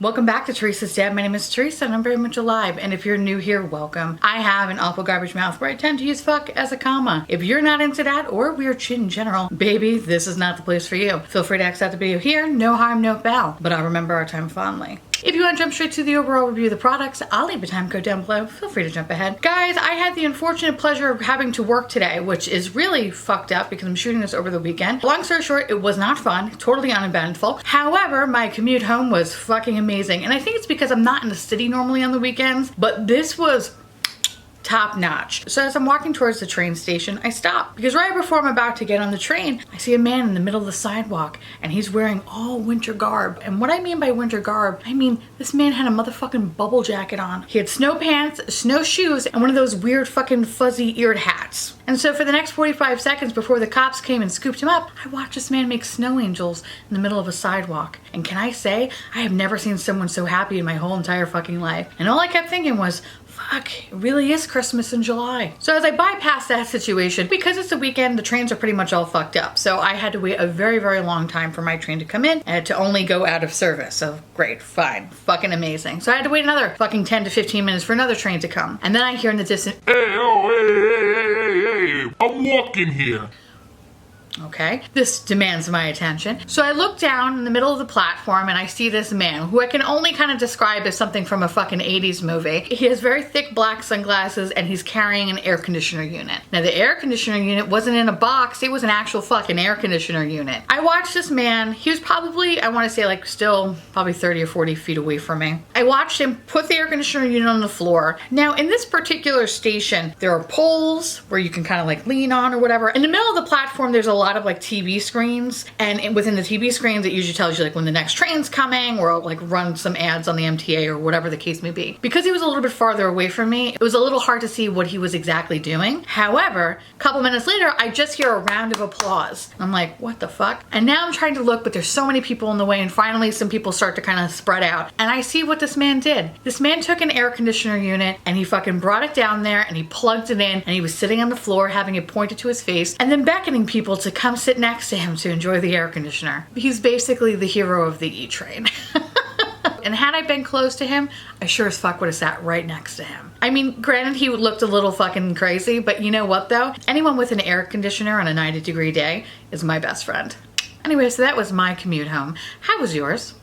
Welcome back to Theresa.is.Dead. My name is Theresa and I'm very much alive. And if you're new here, welcome. I have an awful garbage mouth where I tend to use fuck as a comma. If you're not into that or weird shit in general, baby, this is not the place for you. Feel free to exit the video here. No harm, no foul. But I'll remember our time fondly. If you want to jump straight to the overall review of the products, I'll leave a time code down below. Feel free to jump ahead. Guys, I had the unfortunate pleasure of having to work today, which is really fucked up because I'm shooting this over the weekend. Long story short, it was not fun, totally uneventful. However, my commute home was fucking amazing. And I think it's because I'm not in the city normally on the weekends, but this was top notch. So as I'm walking towards the train station, I stop because right before I'm about to get on the train, I see a man in the middle of the sidewalk and he's wearing all winter garb. And what I mean by winter garb, I mean this man had a motherfucking bubble jacket on. He had snow pants, snow shoes, and one of those weird fucking fuzzy eared hats. And so for the next 45 seconds before the cops came and scooped him up, I watched this man make snow angels in the middle of a sidewalk. And can I say, I have never seen someone so happy in my whole entire fucking life. And all I kept thinking was, fuck, it really is Christmas in July. So as I bypassed that situation, because it's the weekend, the trains are pretty much all fucked up. So I had to wait a very, very long time for my train to come in and to only go out of service. So great, fine, fucking amazing. So I had to wait another fucking 10 to 15 minutes for another train to come. And then I hear in the distance, hey, I'm walking here. Okay, this demands my attention. So I look down in the middle of the platform and I see this man who I can only kind of describe as something from a fucking 80s movie. He has very thick black sunglasses and he's carrying an air conditioner unit. Now the air conditioner unit wasn't in a box, it was an actual fucking air conditioner unit. I watched this man, he was probably, I want to say like still probably 30 or 40 feet away from me. I watched him put the air conditioner unit on the floor. Now in this particular station, there are poles where you can kind of like lean on or whatever. In the middle of the platform, there's a lot of like TV screens, and within the TV screens it usually tells you like when the next train's coming, or like run some ads on the MTA or whatever the case may be. Because he was a little bit farther away from me, it was a little hard to see what he was exactly doing. However, a couple minutes later I just hear a round of applause. I'm like, what the fuck? And now I'm trying to look, but there's so many people in the way, and finally some people start to kind of spread out, and I see what this man did. This man took an air conditioner unit and he fucking brought it down there and he plugged it in, and he was sitting on the floor having it pointed to his face and then beckoning people to come sit next to him to enjoy the air conditioner. He's basically the hero of the E-train. And had I been close to him, I sure as fuck would have sat right next to him. I mean, granted, he looked a little fucking crazy, but you know what though? Anyone with an air conditioner on a 90-degree day is my best friend. Anyway, so that was my commute home. How was yours?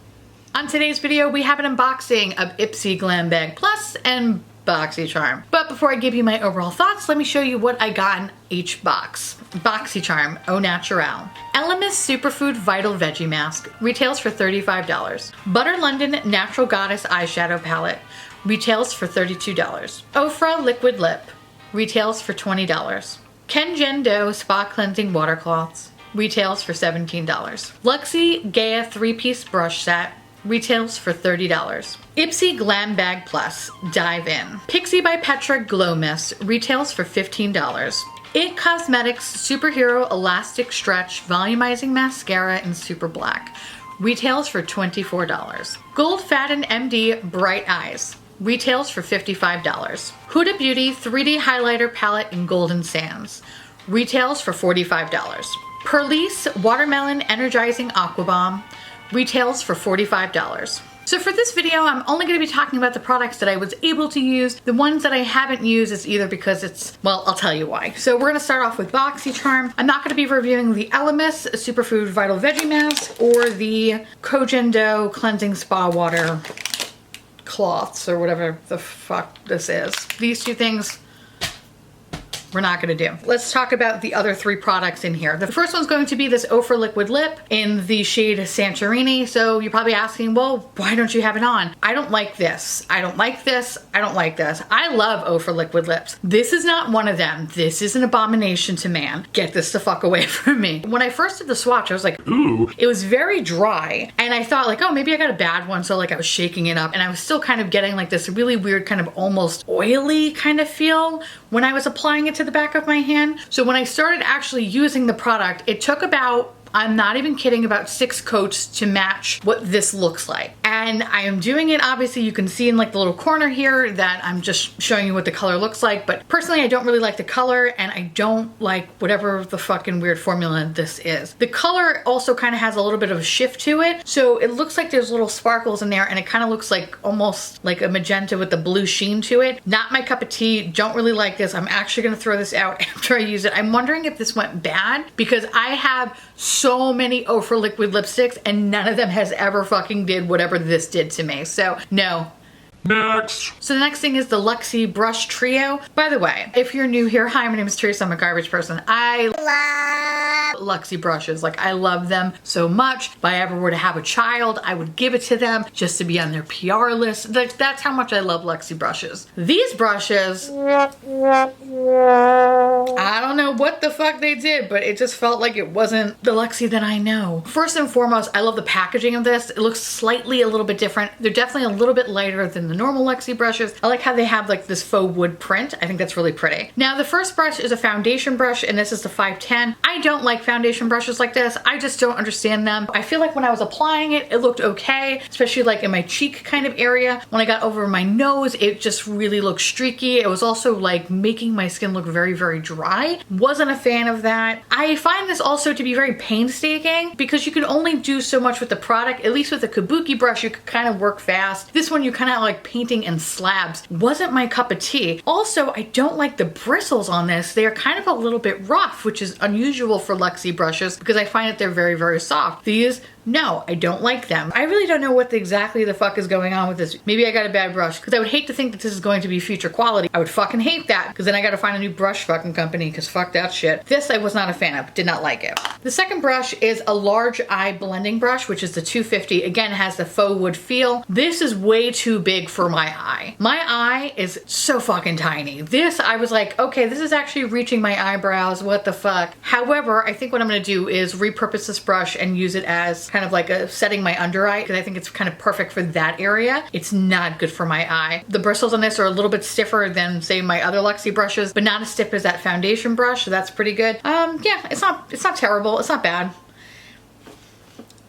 On today's video, we have an unboxing of Ipsy Glam Bag Plus and Boxycharm. But before I give you my overall thoughts, let me show you what I got in each box. Boxycharm Au Naturel. Elemis Superfood Vital Veggie Mask retails for $35. Butter London Natural Goddess Eyeshadow Palette retails for $32. Ofra Liquid Lip retails for $20. Kenjen Do Spa Cleansing Water Cloths retails for $17. Lexi Gaia 3-piece brush set retails for $30. Ipsy Glam Bag Plus Dive In. Pixi by Petra Glow Mist retails for $15. It Cosmetics Superhero Elastic Stretch Volumizing Mascara in Super Black retails for $24. Gold Fatten MD Bright Eyes retails for $55. Huda Beauty 3D Highlighter Palette in Golden Sands retails for $45. Perlice Watermelon Energizing Aqua Balm retails for $45. So for this video, I'm only going to be talking about the products that I was able to use. The ones that I haven't used is either because it's, well, I'll tell you why. So we're going to start off with Boxycharm. I'm not going to be reviewing the Elemis Superfood Vital Veggie Mask or the Kenjen Do Cleansing Spa Water Cloths or whatever the fuck this is. These two things we're not gonna do. Let's talk about the other three products in here. The first one's going to be this Ofra Liquid Lip in the shade Santorini. So you're probably asking, well, why don't you have it on? I don't like this. I don't like this. I don't like this. I love Ofra Liquid Lips. This is not one of them. This is an abomination to man. Get this the fuck away from me. When I first did the swatch, I was like, ooh, it was very dry. And I thought like, oh, maybe I got a bad one. So like I was shaking it up and I was still kind of getting like this really weird kind of almost oily kind of feel when I was applying it to the back of my hand. So when I started actually using the product, it took about I'm not even kidding, about 6 coats to match what this looks like. And I am doing it, obviously you can see in like the little corner here that I'm just showing you what the color looks like, but personally I don't really like the color, and I don't like whatever the fucking weird formula this is. The color also kind of has a little bit of a shift to it, so it looks like there's little sparkles in there, and it kind of looks like almost like a magenta with the blue sheen to it. Not my cup of tea, don't really like this. I'm actually gonna throw this out after I use it. I'm wondering if this went bad, because I have so many Ofra liquid lipsticks and none of them has ever fucking did whatever this did to me. So no. Next. So the next thing is the Lexi brush trio. By the way, if you're new here, hi, my name is Theresa. I'm a garbage person. I love Lexi brushes. Like, I love them so much. If I ever were to have a child, I would give it to them just to be on their PR list. Like, that's how much I love Lexi brushes. These brushes, I don't know what the fuck they did, but it just felt like it wasn't the Lexi that I know. First and foremost, I love the packaging of this. It looks slightly a little bit different. They're definitely a little bit lighter than the normal Lexi brushes. I like how they have like this faux wood print. I think that's really pretty. Now the first brush is a foundation brush, and this is the 510. I don't like foundation brushes like this. I just don't understand them. I feel like when I was applying it, it looked okay, especially like in my cheek kind of area. When I got over my nose, it just really looked streaky. It was also like making my skin look very, very dry. Wasn't a fan of that. I find this also to be very painstaking because you can only do so much with the product. At least with the kabuki brush, you could kind of work fast. This one, you kind of like painting in slabs. Wasn't my cup of tea. Also, I don't like the bristles on this. They are kind of a little bit rough, which is unusual for Lexi brushes because I find that they're very, very soft. These, no, I don't like them. I really don't know what exactly the fuck is going on with this. Maybe I got a bad brush, because I would hate to think that this is going to be future quality. I would fucking hate that, because then I gotta find a new brush fucking company, because fuck that shit. This I was not a fan of, did not like it. The second brush is a large eye blending brush, which is the 250. Again, has the faux wood feel. This is way too big for my eye. My eye is so fucking tiny. This, I was like, okay, this is actually reaching my eyebrows, what the fuck. However, I think what I'm gonna do is repurpose this brush and use it as kind of like a setting my under eye, because I think it's kind of perfect for that area. It's not good for my eye. The bristles on this are a little bit stiffer than say my other Lexi brushes, but not as stiff as that foundation brush, so that's pretty good. Yeah, it's not terrible, it's not bad.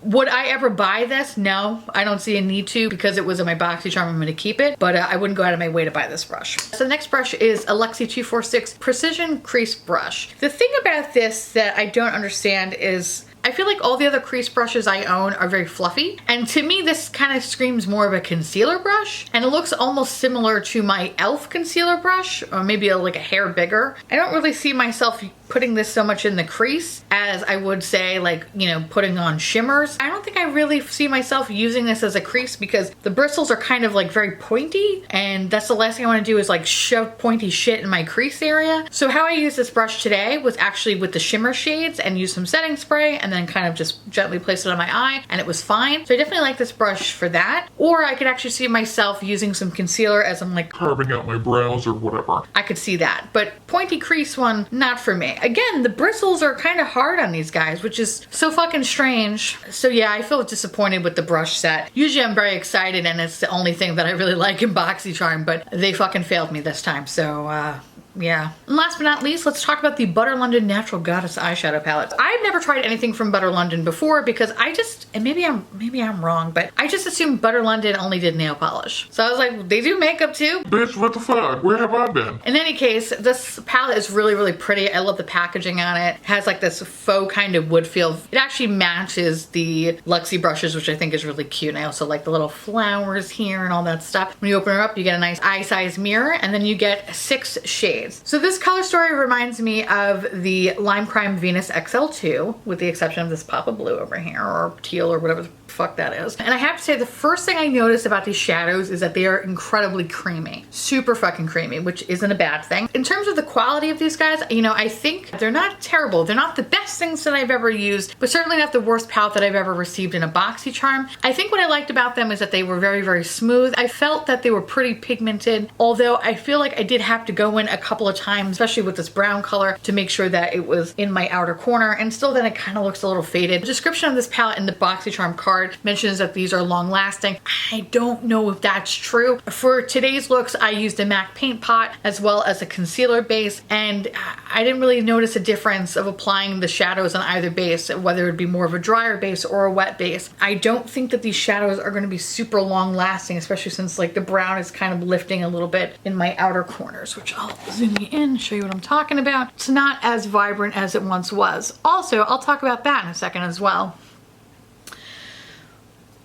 Would I ever buy this? No, I don't see a need to, because it was in my Boxycharm. I'm gonna keep it, but I wouldn't go out of my way to buy this brush. So the next brush is a Lexi 246 Precision Crease Brush. The thing about this that I don't understand is I feel like all the other crease brushes I own are very fluffy, and to me this kind of screams more of a concealer brush, and it looks almost similar to my e.l.f. concealer brush, or maybe like a hair bigger. I don't really see myself putting this so much in the crease as I would say, like, you know, putting on shimmers. I don't think I really see myself using this as a crease, because the bristles are kind of like very pointy, and that's the last thing I want to do is like shove pointy shit in my crease area. So how I used this brush today was actually with the shimmer shades and use some setting spray and then kind of just gently place it on my eye, and it was fine. So I definitely like this brush for that. Or I could actually see myself using some concealer as I'm like carving out my brows or whatever. I could see that, but pointy crease one, not for me. Again, the bristles are kind of hard on these guys, which is so fucking strange. So yeah, I feel disappointed with the brush set. Usually I'm very excited and it's the only thing that I really like in Boxycharm, but they fucking failed me this time, so yeah. And last but not least, let's talk about the Butter London Natural Goddess eyeshadow palette. I've never tried anything from Butter London before because I just, and maybe I'm wrong, but I just assumed Butter London only did nail polish. So I was like, they do makeup too? Bitch, what the fuck? Where have I been? In any case, this palette is really, really pretty. I love the packaging on it. It has like this faux kind of wood feel. It actually matches the Lexi brushes, which I think is really cute. And I also like the little flowers here and all that stuff. When you open her up, you get a nice eye-size mirror, and then you get 6 shades. So this color story reminds me of the Lime Crime Venus XL2, with the exception of this pop of blue over here, or teal, or whatever the fuck that is. And I have to say, the first thing I noticed about these shadows is that they are incredibly creamy. Super fucking creamy, which isn't a bad thing. In terms of the quality of these guys, you know, I think they're not terrible. They're not the best things that I've ever used, but certainly not the worst palette that I've ever received in a Boxycharm. I think what I liked about them is that they were very, very smooth. I felt that they were pretty pigmented, although I feel like I did have to go in a couple of times, especially with this brown color, to make sure that it was in my outer corner, and still then it kind of looks a little faded. The description of this palette in the Boxycharm card card mentions that these are long lasting. I don't know if that's true. For today's looks, I used a MAC paint pot as well as a concealer base, and I didn't really notice a difference of applying the shadows on either base, whether it be more of a drier base or a wet base. I don't think that these shadows are going to be super long lasting, especially since like the brown is kind of lifting a little bit in my outer corners, which I'll zoom you in, show you what I'm talking about. It's not as vibrant as it once was. Also, I'll talk about that in a second as well.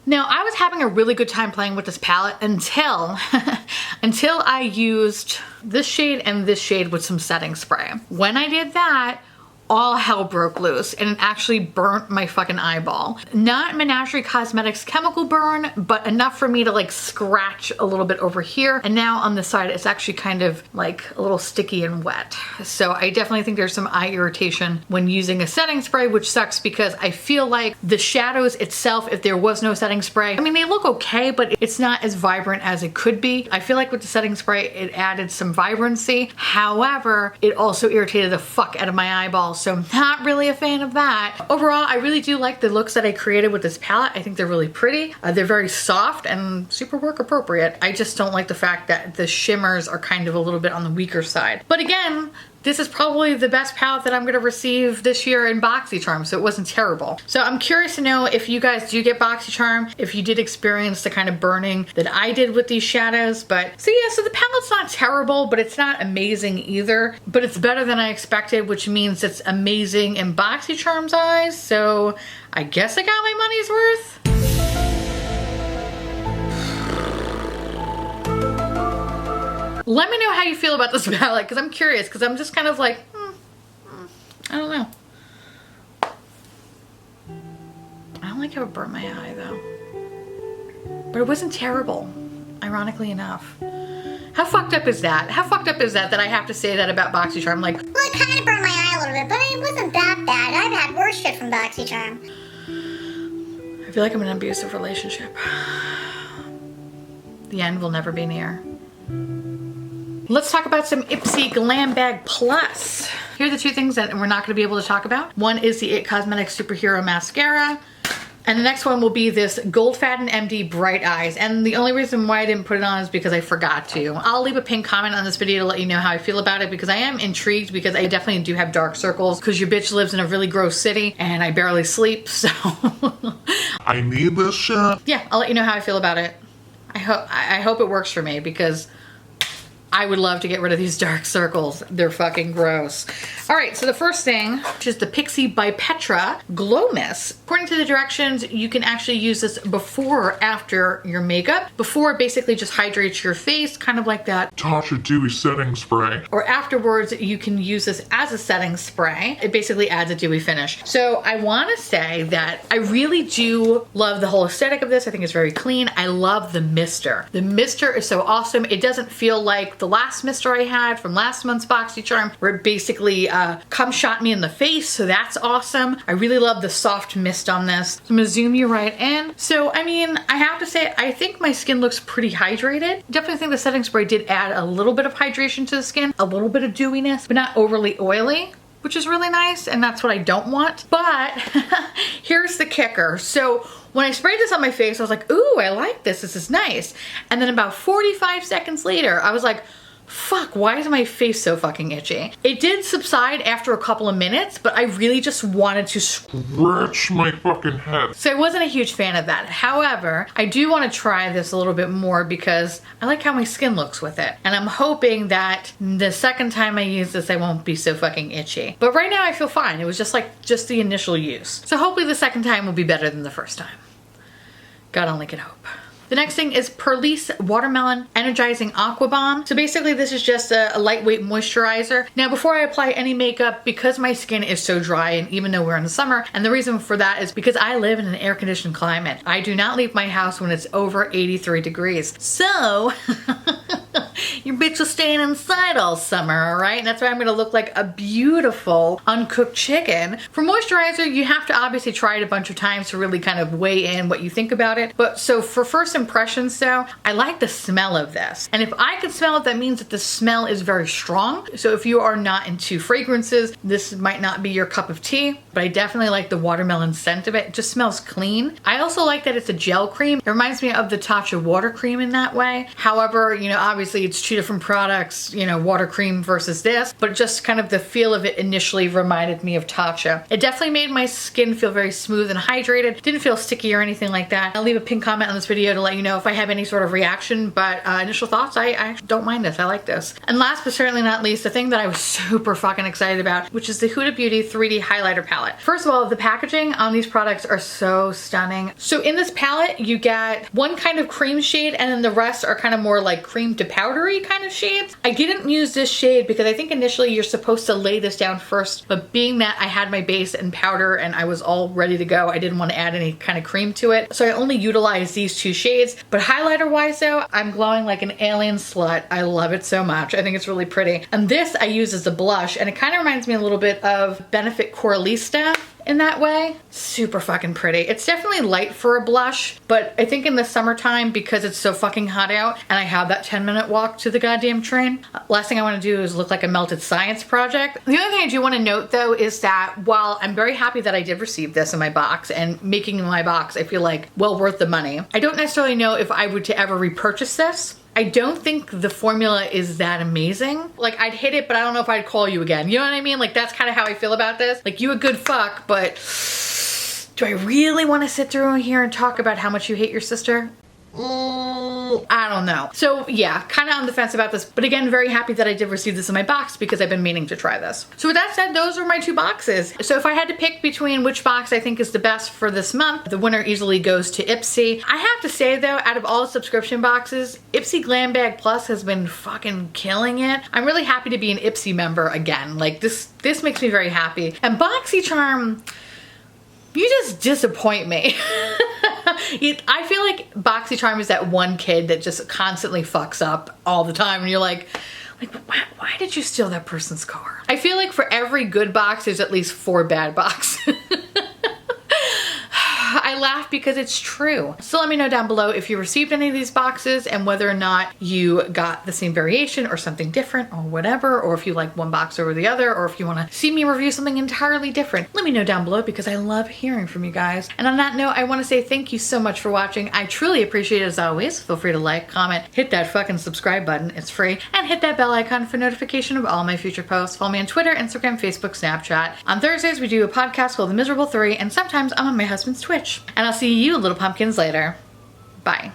Now, I was having a really good time playing with this palette until I used this shade and this shade with some setting spray. When I did that, all hell broke loose and it actually burnt my fucking eyeball. Not Menagerie Cosmetics chemical burn, but enough for me to like scratch a little bit over here. And now on the side, it's actually kind of like a little sticky and wet. So I definitely think there's some eye irritation when using a setting spray, which sucks because I feel like the shadows itself, if there was no setting spray, I mean, they look okay, but it's not as vibrant as it could be. I feel like with the setting spray, it added some vibrancy. However, it also irritated the fuck out of my eyeballs. So I'm not really a fan of that. Overall, I really do like the looks that I created with this palette. I think they're really pretty. They're very soft and super work appropriate. I just don't like the fact that the shimmers are kind of a little bit on the weaker side. But again, this is probably the best palette that I'm gonna receive this year in Boxycharm, so it wasn't terrible. So I'm curious to know if you guys do get Boxycharm, if you did experience the kind of burning that I did with these shadows. But so yeah, so the palette's not terrible, but it's not amazing either. But it's better than I expected, which means it's amazing in Boxycharm's eyes. So I guess I got my money's worth. Let me know how you feel about this palette, because I'm curious, because I'm just kind of like, I don't know. I don't like how it burned my eye though. But it wasn't terrible, ironically enough. How fucked up is that? How fucked up is that I have to say that about Boxycharm? Like, well, it kind of burned my eye a little bit, but it wasn't that bad. I've had worse shit from Boxycharm. I feel like I'm in an abusive relationship. The end will never be near. Let's talk about some Ipsy Glam Bag Plus. Here are the two things that we're not going to be able to talk about. One is the It Cosmetics Superhero Mascara. And the next one will be this Gold Faden MD Bright Eyes. And the only reason why I didn't put it on is because I forgot to. I'll leave a pinned comment on this video to let you know how I feel about it, because I am intrigued, because I definitely do have dark circles, because your bitch lives in a really gross city and I barely sleep, so. I need this shit. Yeah, I'll let you know how I feel about it. I hope it works for me, because I would love to get rid of these dark circles. They're fucking gross. All right, so the first thing, which is the Pixi by Petra Glow Mist. According to the directions, you can actually use this before or after your makeup. Before, it basically just hydrates your face, kind of like that. Tasha Dewy setting spray. Or afterwards, you can use this as a setting spray. It basically adds a dewy finish. So I wanna say that I really do love the whole aesthetic of this. I think it's very clean. I love the mister. The mister is so awesome. It doesn't feel like the last mister I had from last month's Boxycharm, where it basically cum shot me in the face, so that's awesome. I really love the soft mist on this. So I'm gonna zoom you right in. So, I mean, I have to say, I think my skin looks pretty hydrated. Definitely think the setting spray did add a little bit of hydration to the skin, a little bit of dewiness, but not overly oily, which is really nice, and that's what I don't want. But here's the kicker. So when I sprayed this on my face, I was like, ooh, I like this. This is nice. And then about 45 seconds later, I was like, fuck, why is my face so fucking itchy? It did subside after a couple of minutes, but I really just wanted to Scratch my fucking head. So I wasn't a huge fan of that. However, I do want to try this a little bit more because I like how my skin looks with it. And I'm hoping that the second time I use this, I won't be so fucking itchy. But right now I feel fine. It was just the initial use. So hopefully the second time will be better than the first time. God only can hope. The next thing is Lisse Watermelon Energizing Aqua Balm. So basically this is just a lightweight moisturizer. Now before I apply any makeup, because my skin is so dry, and even though we're in the summer, and the reason for that is because I live in an air conditioned climate. I do not leave my house when it's over 83 degrees. So your bitch was staying inside all summer, all right? And that's why I'm gonna look like a beautiful uncooked chicken. For moisturizer, you have to obviously try it a bunch of times to really kind of weigh in what you think about it. But so for first impressions though, I like the smell of this. And if I can smell it, that means that the smell is very strong. So if you are not into fragrances, this might not be your cup of tea, but I definitely like the watermelon scent of it. It just smells clean. I also like that it's a gel cream. It reminds me of the Tatcha water cream in that way. However, you know, obviously it's two different products, you know, water cream versus this, but just kind of the feel of it initially reminded me of Tatcha. It definitely made my skin feel very smooth and hydrated. Didn't feel sticky or anything like that. I'll leave a pinned comment on this video to let you know if I have any sort of reaction, but initial thoughts, I don't mind this. I like this. And last but certainly not least, the thing that I was super fucking excited about, which is the Huda Beauty 3D highlighter palette. First of all, the packaging on these products are so stunning. So in this palette, you get one kind of cream shade and then the rest are kind of more like cream to powdery kind of shades. I didn't use this shade because I think initially you're supposed to lay this down first, but being that I had my base and powder and I was all ready to go, I didn't want to add any kind of cream to it. So I only utilized these two shades. But highlighter wise though, I'm glowing like an alien slut. I love it so much. I think it's really pretty. And this I use as a blush and it kind of reminds me a little bit of Benefit Coralista in that way. Super fucking pretty. It's definitely light for a blush, but I think in the summertime, because it's so fucking hot out and I have that 10-minute walk to the goddamn train, last thing I want to do is look like a melted science project. The other thing I do want to note though is that while I'm very happy that I did receive this in my box, and making my box I feel like well worth the money, I don't necessarily know if I would to ever repurchase this. I don't think the formula is that amazing. Like, I'd hit it, but I don't know if I'd call you again. You know what I mean? Like, that's kind of how I feel about this. Like, you a good fuck, but do I really want to sit through here and talk about how much you hate your sister? I don't know. So yeah, kind of on the fence about this, but again, very happy that I did receive this in my box because I've been meaning to try this. So with that said, those are my two boxes. So if I had to pick between which box I think is the best for this month, the winner easily goes to Ipsy. I have to say though, out of all the subscription boxes, Ipsy Glam Bag Plus has been fucking killing it. I'm really happy to be an Ipsy member again. Like this makes me very happy. And Boxycharm, you just disappoint me. I feel like Boxycharm is that one kid that just constantly fucks up all the time and you're like why did you steal that person's car? I feel like for every good box there's at least 4 bad boxes. I laugh because it's true. So let me know down below if you received any of these boxes and whether or not you got the same variation or something different or whatever, or if you like one box over the other, or if you want to see me review something entirely different. Let me know down below because I love hearing from you guys. And on that note, I want to say thank you so much for watching. I truly appreciate it as always. Feel free to like, comment, hit that fucking subscribe button. It's free. And hit that bell icon for notification of all my future posts. Follow me on Twitter, Instagram, Facebook, Snapchat. On Thursdays, we do a podcast called The Miserable 3, and sometimes I'm on my husband's Twitch. And I'll see you little pumpkins later. Bye.